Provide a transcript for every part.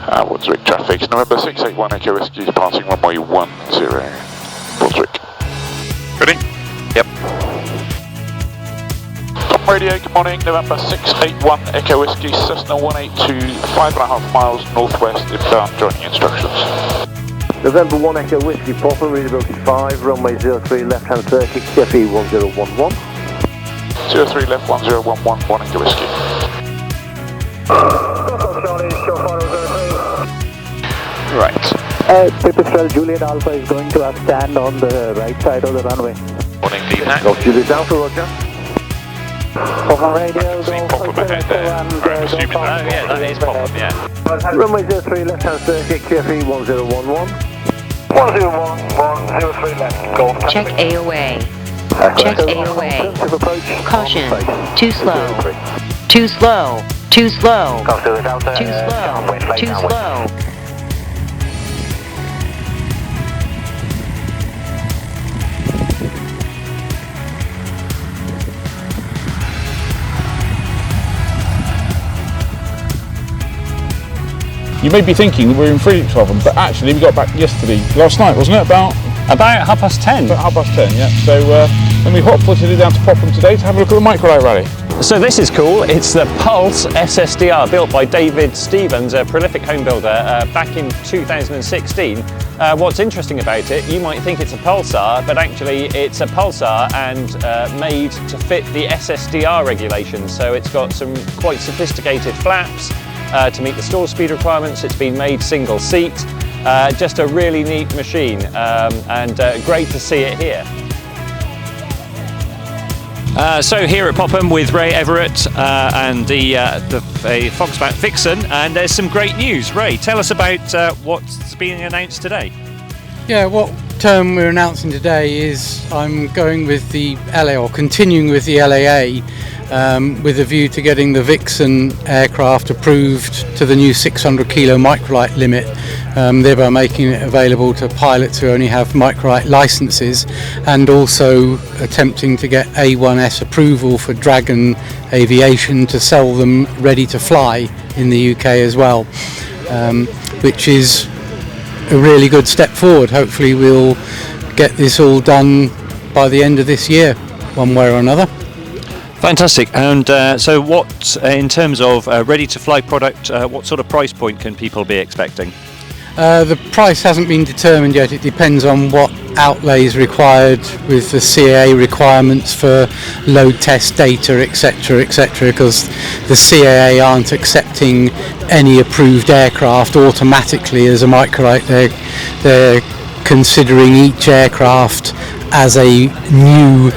Portswick traffic, November 681 Echo Whiskey departing runway 10, Portswick. Ready? Yep. Tom radio, good morning, November 681 Echo Whiskey, Cessna 182, 5.5 miles northwest inbound, joining instructions. November 1 Echo Whiskey, Popham, readability 5, runway 03, left-hand circuit, CFE 1011. 03 left 1011, 1 Echo Whiskey. Right. Pipistrel Juliet Alpha is going to stand on the right side of the runway. Morning, DPAC. Golf Juliet Alpha, roger. Popham radio, See Popham ahead there. I'm assuming that. Oh yeah, that is Popham, yeah. Runway 03, left-hand circuit, CFE 1011. 1011, 03 left, Golf. Check AOA. Check AOA. Caution. Too slow. Too slow. Too slow. Too slow. Too slow. You may be thinking we're in Friedrichshafen, but actually we got back last night, wasn't it? About 10:30. About 10:30, yeah. So then we hot-footed down to Popham today to have a look at the Microlight Rally. So this is cool. It's the Pulse SSDR, built by David Stevens, a prolific home builder, back in 2016. What's interesting about it, you might think it's a Pulsar, but actually it's a Pulsar and made to fit the SSDR regulations. So it's got some quite sophisticated flaps to meet the stall speed requirements. It's been made single seat. Just a really neat machine, and great to see it here. So here at Popham with Ray Everett and the Foxbat Vixen, and there's some great news. Ray, tell us about what's being announced today. Yeah, what we're announcing today is I'm going with the LA, or continuing with the LAA, with a view to getting the Vixen aircraft approved to the new 600 kilo microlight limit, thereby making it available to pilots who only have microlight licenses, and also attempting to get A1S approval for Dragon Aviation to sell them ready to fly in the UK as well, which is a really good step forward. Hopefully we'll get this all done by the end of this year, one way or another. Fantastic. And so what, in terms of ready-to-fly product, what sort of price point can people be expecting? The price hasn't been determined yet. It depends on what outlay is required with the CAA requirements for load test data, etc., etc., because the CAA aren't accepting any approved aircraft automatically as a microlight. They're considering each aircraft as a new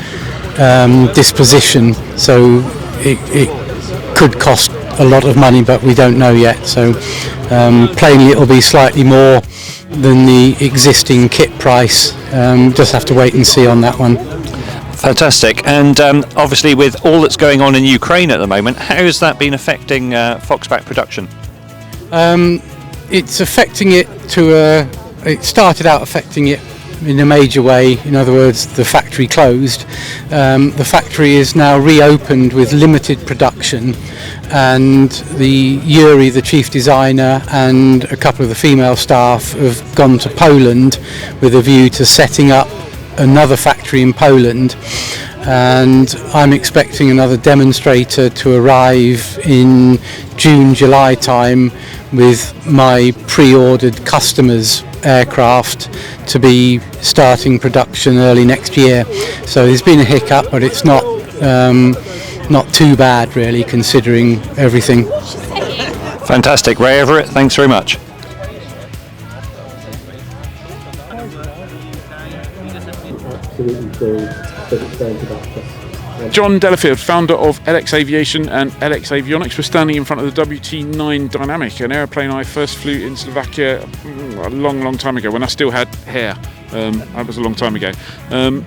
disposition, so it could cost a lot of money, but we don't know yet. So plainly it will be slightly more than the existing kit price. Just have to wait and see on that one. Fantastic. And obviously with all that's going on in Ukraine at the moment, how has that been affecting Foxbat production? It's affecting it it started out affecting it in a major way. In other words, the factory closed. The factory is now reopened with limited production, and Yuri, the chief designer, and a couple of the female staff have gone to Poland with a view to setting up another factory in Poland, and I'm expecting another demonstrator to arrive in June, July time with my pre-ordered customers aircraft to be starting production early next year. So there's been a hiccup, but it's not too bad really, considering everything. Fantastic. Ray Everett, thanks very much. John Delafield, founder of LX Aviation and LX Avionics, was standing in front of the WT9 Dynamic, an aeroplane I first flew in Slovakia a long time ago, when I still had hair. That was a long time ago.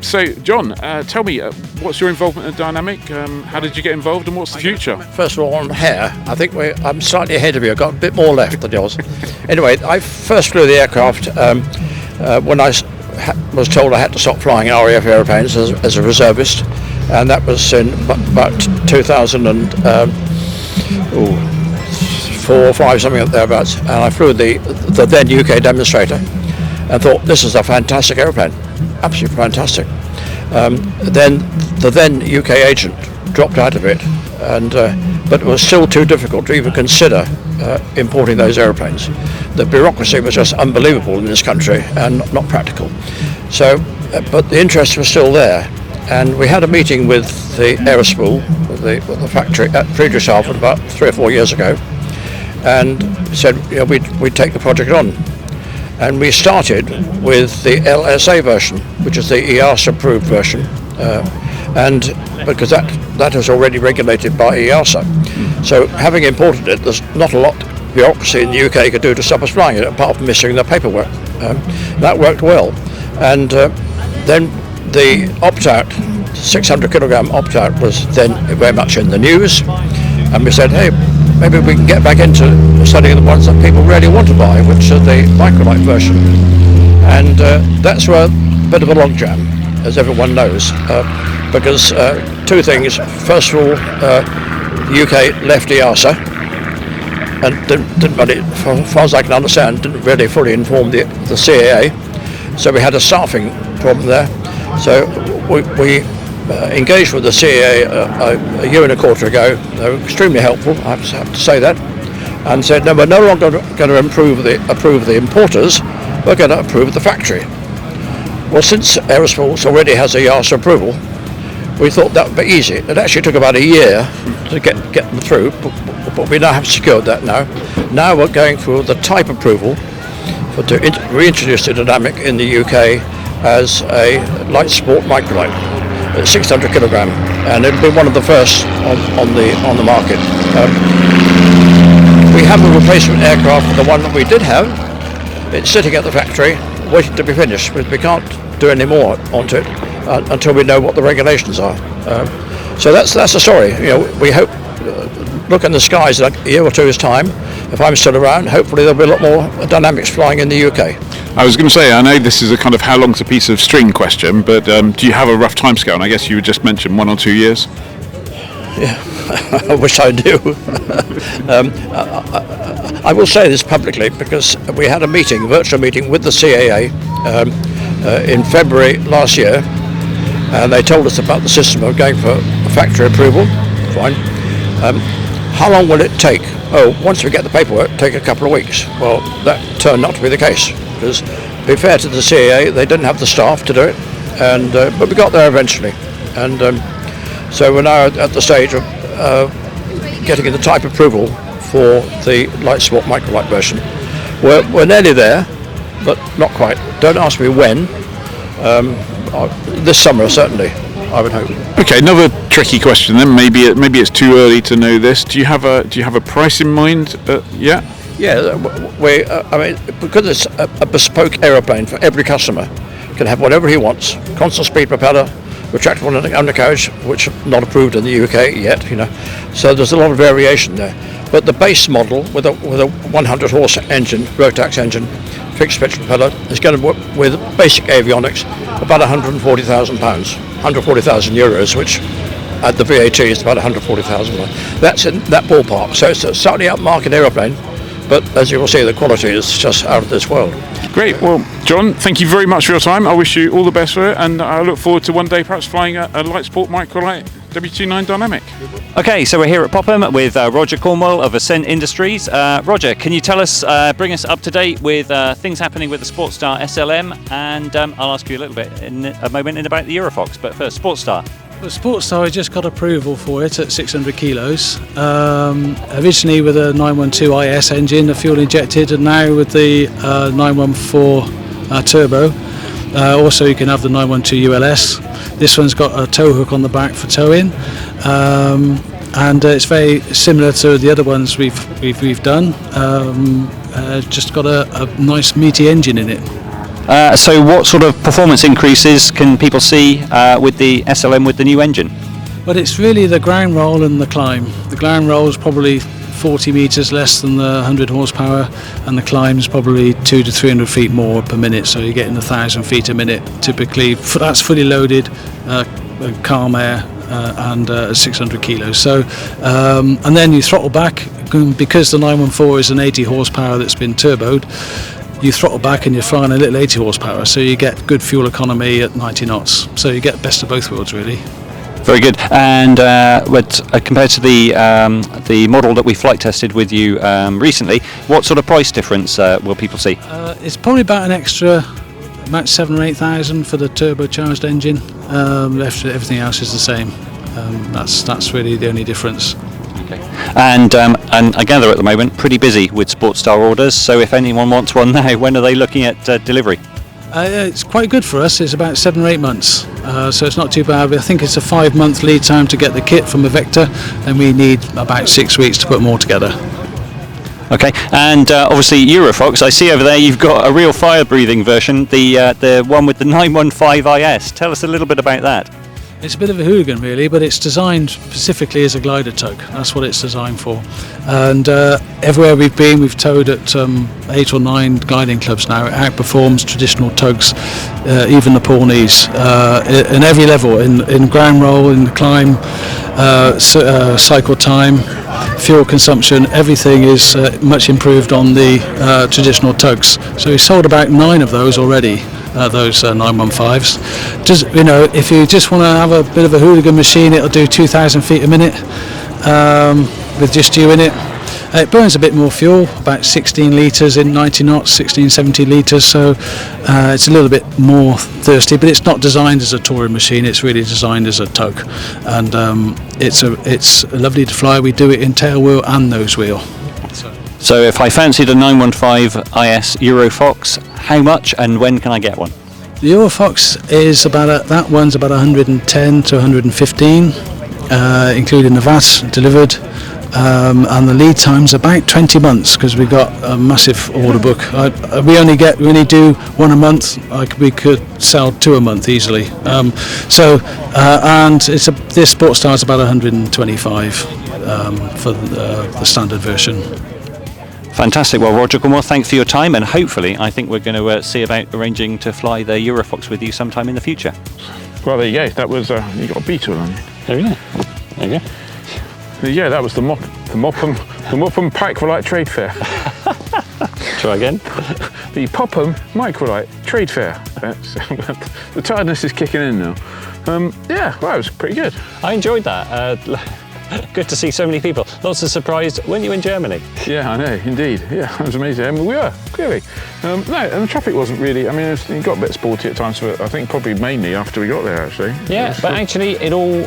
So, John, tell me, what's your involvement in Dynamic? How did you get involved, and what's the future? First of all, on hair, I think I'm slightly ahead of you. I've got a bit more left than yours. Anyway, I first flew the aircraft when I was told I had to stop flying RAF aeroplanes as a reservist, and that was in about 2004, 4 or 5, something thereabouts, and I flew the then UK demonstrator and thought, this is a fantastic aeroplane, absolutely fantastic. Then the then UK agent dropped out of it, but it was still too difficult to even consider importing those aeroplanes. The bureaucracy was just unbelievable in this country and not practical. So, but the interest was still there, and we had a meeting with the AERO School, the factory at Friedrichshafen about 3 or 4 years ago, and said we'd take the project on. And we started with the LSA version, which is the EASA approved version, and because that is already regulated by EASA. So having imported it, there's not a lot bureaucracy in the UK could do to stop us flying it, apart from missing the paperwork. That worked well. And then the opt-out, 600 kilogram opt-out, was then very much in the news, and we said, hey, maybe we can get back into studying the ones that people really want to buy, which are the microlight version. And that's where a bit of a logjam, as everyone knows, because two things. First of all, the UK left EASA and didn't really, as far as I can understand, didn't really fully inform the CAA. So we had a staffing problem there. So we engaged with the CAA a year and a quarter ago. They were extremely helpful, I have to say that, and said, no, we're no longer going to approve the importers, we're going to approve the factory. Well, since Aerospace already has a EASA approval, we thought that would be easy. It actually took about a year to get them through, but we now have secured that now. Now we're going through the type approval to reintroduce the dynamic in the UK as a light sport microlight, 600 kilogram, and it'll be one of the first on the market. We have a replacement aircraft for the one that we did have. It's sitting at the factory waiting to be finished, but we can't do any more onto it until we know what the regulations are. So that's the story. We hope, look in the skies like a year or two's time. If I'm still around, hopefully there'll be a lot more dynamics flying in the UK. I was going to say, I know this is a kind of how long's a piece of string question, but do you have a rough timescale? And I guess you would just mention 1 or 2 years. Yeah, I wish I do. I will say this publicly because we had a virtual meeting with the CAA in February last year, and they told us about the system of going for factory approval. Fine. How long will it take? Oh, once we get the paperwork, take a couple of weeks. Well, that turned not to be the case, because to be fair to the CAA, they didn't have the staff to do it, but we got there eventually. And so we're now at the stage of getting the type approval for the light sport microlight version. We're nearly there, but not quite. Don't ask me when. This summer, certainly, I would hope. Okay, another tricky question then. Maybe it's too early to know this. Do you have a price in mind yet? Yeah, I mean, because it's a bespoke aeroplane for every customer, can have whatever he wants. Constant speed propeller, retractable undercarriage, which are not approved in the UK yet. So there's a lot of variation there. But the base model with a 100 horse engine, Rotax engine, fixed pitch propeller, is going to work with basic avionics about £140,000, 140,000 euros, which at the VAT is about 140,000. That's in that ballpark. So it's a slightly upmarket aeroplane, but as you will see, the quality is just out of this world. Great. Well, John, thank you very much for your time. I wish you all the best for it, and I look forward to one day perhaps flying a light sport microlight WT9 Dynamic. Okay, so we're here at Popham with Roger Cornwell of Ascent Industries. Roger, can you tell us, bring us up to date with things happening with the Sportstar SLM, and I'll ask you a little bit in a moment about the Eurofox, but first, Sportstar. The Sportstar, I just got approval for it at 600 kilos. Originally with a 912 IS engine, the fuel injected, and now with the 914 turbo. Also, you can have the 912 ULS. This one's got a tow hook on the back for towing, and it's very similar to the other ones we've done. Just got a nice meaty engine in it. So what sort of performance increases can people see with the SLM with the new engine? But it's really the ground roll and the climb. The ground roll is probably 40 metres less than the 100 horsepower, and the climb is probably 200 to 300 feet more per minute, so you're getting 1,000 feet a minute typically. That's fully loaded, calm air, and 600 kilos. So, and then you throttle back, because the 914 is an 80 horsepower that's been turboed. You throttle back and you're flying a little 80 horsepower, so you get good fuel economy at 90 knots. So you get best of both worlds, really. Very good. And compared to the model that we flight tested with you recently, what sort of price difference will people see? It's probably about an extra, about 7,000 or 8,000 for the turbocharged engine. Everything else is the same. That's really the only difference. Okay. And I gather at the moment pretty busy with Sportstar orders. So if anyone wants one now, when are they looking at delivery? It's quite good for us. It's about 7 or 8 months, so it's not too bad. I think it's a 5-month lead time to get the kit from a Vector, and we need about 6 weeks to put them all together. Okay, and obviously Eurofox, I see over there you've got a real fire-breathing version, the one with the 915 IS. Tell us a little bit about that. It's a bit of a hooligan really, but it's designed specifically as a glider tug. That's what it's designed for. And everywhere we've been, we've towed at 8 or 9 gliding clubs now. It outperforms traditional tugs, even the Pawnees, in every level, in ground roll, in the climb, cycle time, fuel consumption. Everything is much improved on the traditional tugs. So we sold about 9 of those already. Those 915s. Just, if you just want to have a bit of a hooligan machine, it'll do 2,000 feet a minute with just you in it. It burns a bit more fuel, about 16 litres in 90 knots, 16, 17 litres, so it's a little bit more thirsty, but it's not designed as a touring machine, it's really designed as a tug. And it's lovely to fly. We do it in tail wheel and nose wheel. So if I fancied a 915 IS Eurofox, how much and when can I get one? The Eurofox is that one's about 110 to 115, including the VAT delivered, and the lead time's about 20 months because we've got a massive order book. We only do 1 a month. We could sell 2 a month easily. And this Sportstar is about 125 for the standard version. Fantastic. Well, Roger Cornwell, thanks for your time, and hopefully I think we're going to see about arranging to fly the Eurofox with you sometime in the future. Well, there you go. That was you got a beetle on you. There we go. There you go. Yeah, that was the Popham Microlight Trade Fair. Try again. The Popham Microlight Trade Fair. The tiredness is kicking in now. Yeah, well, it was pretty good. I enjoyed that. Good to see so many people. Lots of surprise. Weren't you in Germany? Yeah, I know, indeed. Yeah, it was amazing. I mean, we were, clearly. No, and the traffic wasn't really, I mean, it got a bit sporty at times, but I think probably mainly after we got there, actually. Yeah, but actually it all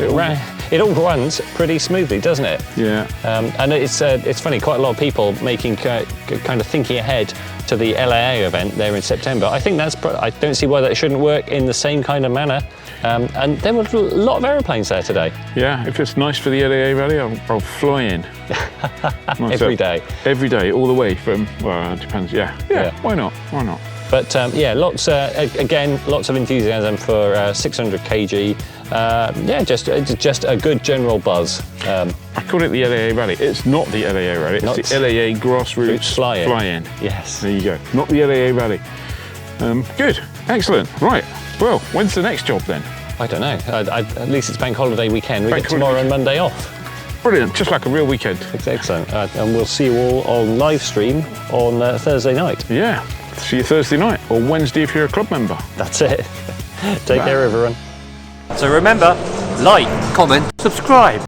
runs pretty smoothly, doesn't it? Yeah. And it's funny, quite a lot of people making kind of thinking ahead to the LAA event there in September. I think I don't see why that shouldn't work in the same kind of manner. And there were a lot of aeroplanes there today. Yeah, if it's nice for the LAA rally, I'll fly in. Every day. Every day, all the way from, well, it depends, yeah, why not? But yeah, lots of enthusiasm for 600 kg. Yeah, just a good general buzz. I call it the LAA rally. It's not the LAA rally, it's the LAA grassroots fly-in. Yes. There you go, not the LAA rally. Good, excellent, right. Well, when's the next job then? I don't know. At least it's bank holiday weekend. We get tomorrow and Monday off. Brilliant, just like a real weekend. Excellent. And we'll see you all on live stream on Thursday night. Yeah, see you Thursday night, or Wednesday if you're a club member. That's it. Take care, everyone. So remember, like, comment, subscribe.